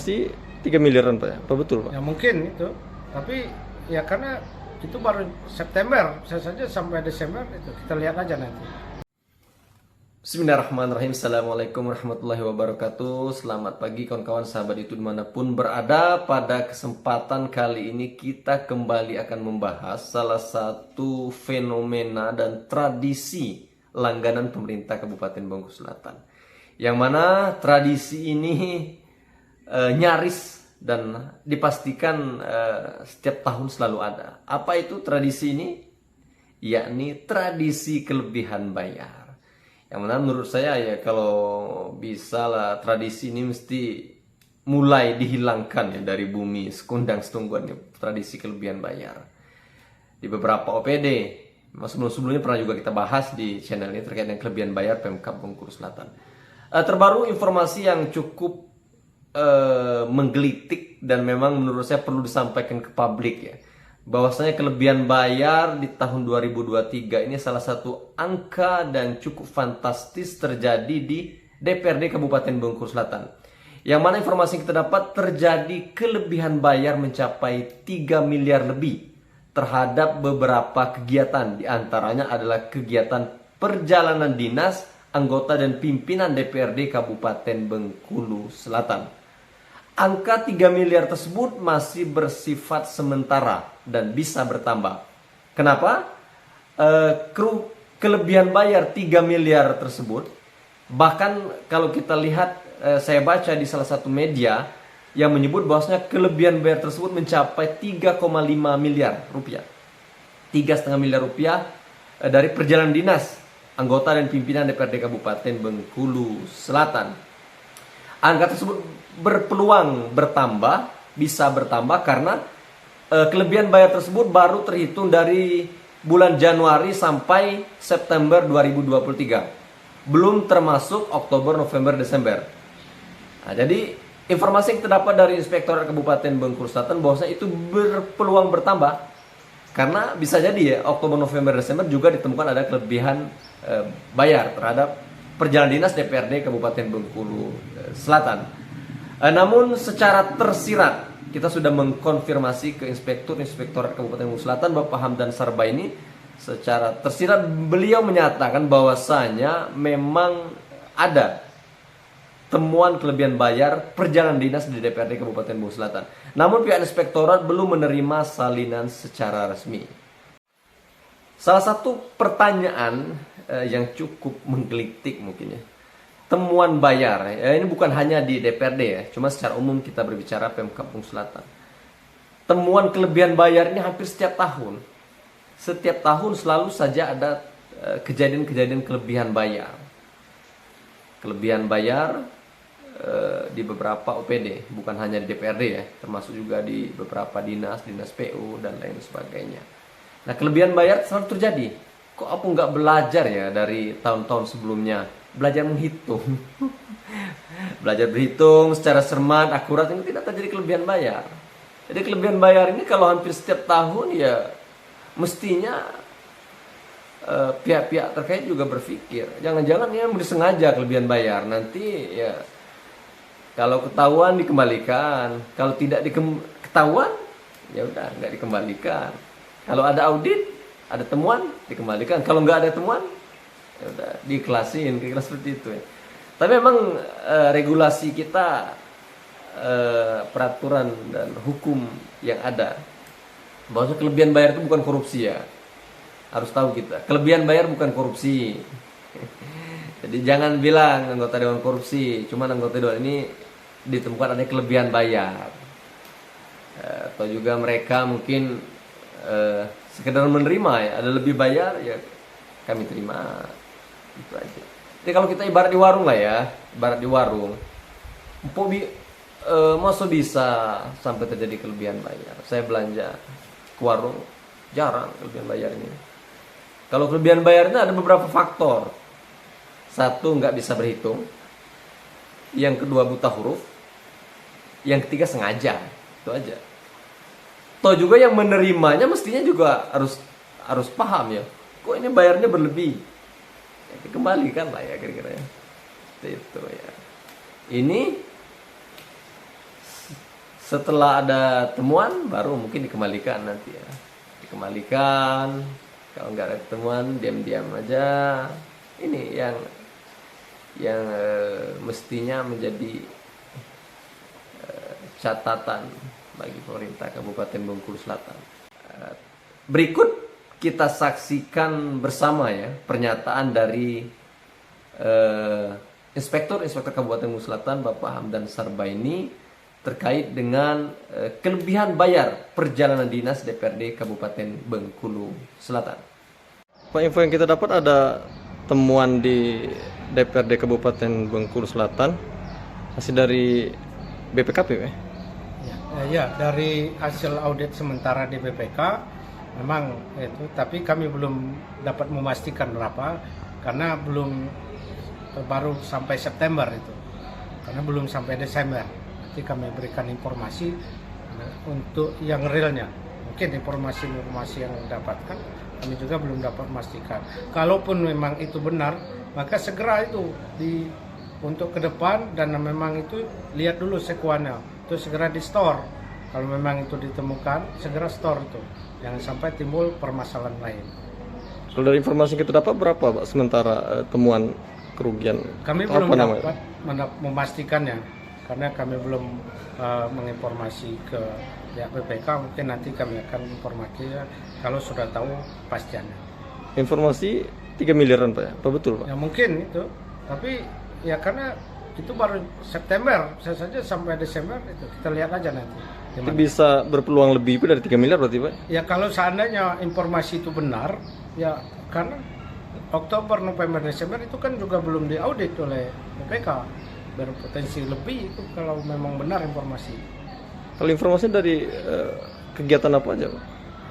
masih 3 miliaran Pak ya? Apa betul Pak? Ya mungkin itu, tapi ya karena itu baru September, bisa saja sampai Desember itu kita lihat aja nanti. Bismillahirrahmanirrahim. Assalamualaikum warahmatullahi wabarakatuh. Selamat pagi kawan-kawan sahabat YouTube dimanapun berada. Pada kesempatan kali ini kita kembali akan membahas salah satu fenomena dan tradisi langganan pemerintah Kabupaten Bengkulu Selatan, yang mana tradisi ini nyaris dan dipastikan setiap tahun selalu ada. Apa itu tradisi ini? Yakni tradisi kelebihan bayar. Yang mana menurut saya ya kalau bisa lah tradisi ini mesti mulai dihilangkan ya dari bumi sekundang setungguan ya, tradisi kelebihan bayar. Di beberapa OPD, sebelumnya pernah juga kita bahas di channel ini terkait dengan kelebihan bayar Pemkab Bengkulu Selatan. Terbaru informasi yang cukup menggelitik dan memang menurut saya perlu disampaikan ke publik ya, bahwasanya kelebihan bayar di tahun 2023 ini salah satu angka dan cukup fantastis terjadi di DPRD Kabupaten Bengkulu Selatan, yang mana informasi yang kita dapat terjadi kelebihan bayar mencapai 3 miliar lebih terhadap beberapa kegiatan. Di antaranya adalah kegiatan perjalanan dinas anggota dan pimpinan DPRD Kabupaten Bengkulu Selatan. Angka 3 miliar tersebut masih bersifat sementara dan bisa bertambah. Kenapa? Kelebihan bayar 3 miliar tersebut, bahkan kalau kita lihat, saya baca di salah satu media yang menyebut bahwasanya kelebihan bayar tersebut mencapai 3,5 miliar rupiah. 3,5 miliar rupiah dari perjalanan dinas anggota dan pimpinan DPRD Kabupaten Bengkulu Selatan. Angka tersebut berpeluang bertambah, bisa bertambah karena kelebihan bayar tersebut baru terhitung dari bulan Januari sampai September 2023. Belum termasuk Oktober, November, Desember. Nah, jadi informasi yang terdapat dari Inspektorat Kabupaten Bengkulu Selatan bahwasanya itu berpeluang bertambah. Karena bisa jadi ya Oktober, November, Desember juga ditemukan ada kelebihan bayar terhadap perjalanan dinas DPRD Kabupaten Bengkulu Selatan. Namun secara tersirat kita sudah mengkonfirmasi ke Inspektorat Kabupaten Bengkulu Selatan Bapak Hamdan Sarba ini. Secara tersirat beliau menyatakan bahwasanya memang ada temuan kelebihan bayar perjalanan dinas di DPRD Kabupaten Bengkulu Selatan. Namun pihak inspektorat belum menerima salinan secara resmi. Salah satu pertanyaan yang cukup menggelitik mungkin ya, temuan bayar ini bukan hanya di DPRD ya, cuma secara umum kita berbicara Pemkab Bengkulu Selatan. Temuan kelebihan bayar ini hampir setiap tahun. Setiap tahun selalu saja ada kejadian-kejadian kelebihan bayar. Kelebihan bayar di beberapa OPD, bukan hanya di DPRD ya, termasuk juga di beberapa dinas PU dan lain sebagainya. Nah, kelebihan bayar selalu terjadi. Kok aku nggak belajar ya dari tahun-tahun sebelumnya? Belajar menghitung. Belajar berhitung secara cermat, akurat, ini tidak terjadi kelebihan bayar. Jadi kelebihan bayar ini kalau hampir setiap tahun ya mestinya pihak-pihak terkait juga berpikir, jangan-jangan ya disengaja kelebihan bayar. Nanti ya kalau ketahuan dikembalikan, kalau tidak ketahuan ya udah nggak dikembalikan. Kalau ada audit, ada temuan, dikembalikan. Kalau nggak ada temuan, ya udah diikhlasin, kira-kira seperti itu ya. Tapi memang regulasi kita, peraturan dan hukum yang ada, bahwa kelebihan bayar itu bukan korupsi ya. Harus tahu kita, kelebihan bayar bukan korupsi. Jadi jangan bilang anggota dewan korupsi, cuman anggota dewan ini ditemukan ada kelebihan bayar. Atau juga mereka mungkin sekedar menerima ya, ada lebih bayar ya kami terima, itu aja. Jadi kalau kita ibarat di warung lah ya, ibarat di warung, masa bisa sampai terjadi kelebihan bayar. Saya belanja ke warung jarang kelebihan bayar ini. Kalau kelebihan bayarnya ada beberapa faktor. Satu, nggak bisa berhitung. Yang kedua, buta huruf. Yang ketiga, sengaja. Itu aja. Toh juga yang menerimanya mestinya juga harus paham ya. Kok ini bayarnya berlebih? Ya, dikembalikan lah ya kira-kira ya. Itu ya. Ini Setelah ada temuan baru mungkin dikembalikan nanti ya. Dikembalikan, kalau nggak ada temuan diam-diam aja. Ini yang mestinya menjadi catatan bagi pemerintah Kabupaten Bengkulu Selatan. Berikut kita saksikan bersama ya pernyataan dari Inspektur Kabupaten Bengkulu Selatan Bapak Hamdan Sarbaini terkait dengan kelebihan bayar perjalanan dinas DPRD Kabupaten Bengkulu Selatan. Pak, info yang kita dapat ada temuan di DPRD Kabupaten Bengkulu Selatan hasil dari BPKP, Pak. Ya, dari hasil audit sementara di BPK memang itu, tapi kami belum dapat memastikan berapa karena baru sampai September itu, karena belum sampai Desember. Nanti kami berikan informasi untuk yang realnya. Mungkin informasi yang didapatkan kami juga belum dapat memastikan. Kalaupun memang itu benar, maka segera itu untuk ke depan, dan memang itu lihat dulu sekuannya, itu segera di store. Kalau memang itu ditemukan, segera store itu, jangan sampai timbul permasalahan lain. Kalau dari informasi yang kita dapat berapa, Pak, sementara temuan kerugian? Kami belum dapat memastikannya karena kami belum menginformasi ke pihak BPK. Mungkin nanti kami akan informasi kalau sudah tahu pastiannya. Informasi 3 miliaran, Pak, ya? Apa betul, Pak? Ya mungkin itu, tapi ya karena itu baru September, saya saja sampai Desember itu kita lihat aja nanti. Itu bisa berpeluang lebih dari 3 miliar berarti, Pak? Ya kalau seandainya informasi itu benar, ya karena Oktober, November, Desember itu kan juga belum diaudit oleh BPK, berpotensi lebih itu kalau memang benar informasi. Kalau informasi dari kegiatan apa aja, Pak?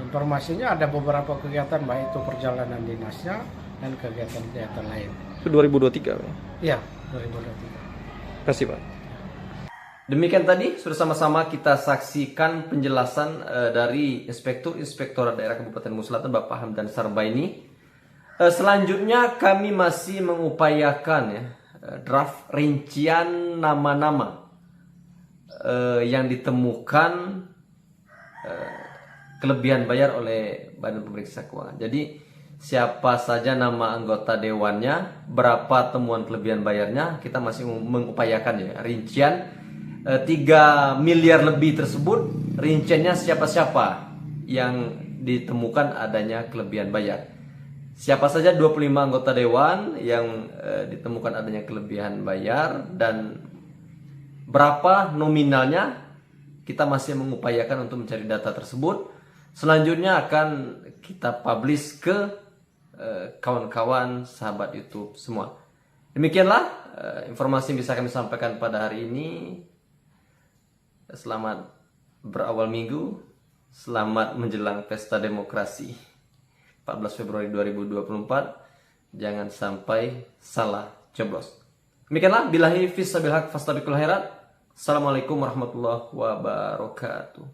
Informasinya ada beberapa kegiatan, baik itu perjalanan dinasnya dan kegiatan-kegiatan lain. Itu 2023, Pak? Iya, 2023. Terima kasih, Pak. Demikian tadi sudah sama-sama kita saksikan penjelasan dari Inspektorat Daerah Kabupaten Bengkulu Selatan Bapak Hamdan Sarbaini. Selanjutnya kami masih mengupayakan ya draft rincian nama-nama yang ditemukan kelebihan bayar oleh Badan Pemeriksa Keuangan. Jadi siapa saja nama anggota dewannya, berapa temuan kelebihan bayarnya, kita masih mengupayakan ya rincian 3 miliar lebih tersebut, rinciannya siapa-siapa yang ditemukan adanya kelebihan bayar. Siapa saja 25 anggota dewan yang ditemukan adanya kelebihan bayar, dan berapa nominalnya, kita masih mengupayakan untuk mencari data tersebut. Selanjutnya akan kita publish ke kawan-kawan sahabat YouTube semua. Demikianlah informasi yang bisa kami sampaikan pada hari ini. Selamat berawal minggu, selamat menjelang pesta demokrasi 14 Februari 2024. Jangan sampai salah coblos. Demikianlah, billahi fissabil haq fastabiqul khairat. Assalamualaikum warahmatullahi wabarakatuh.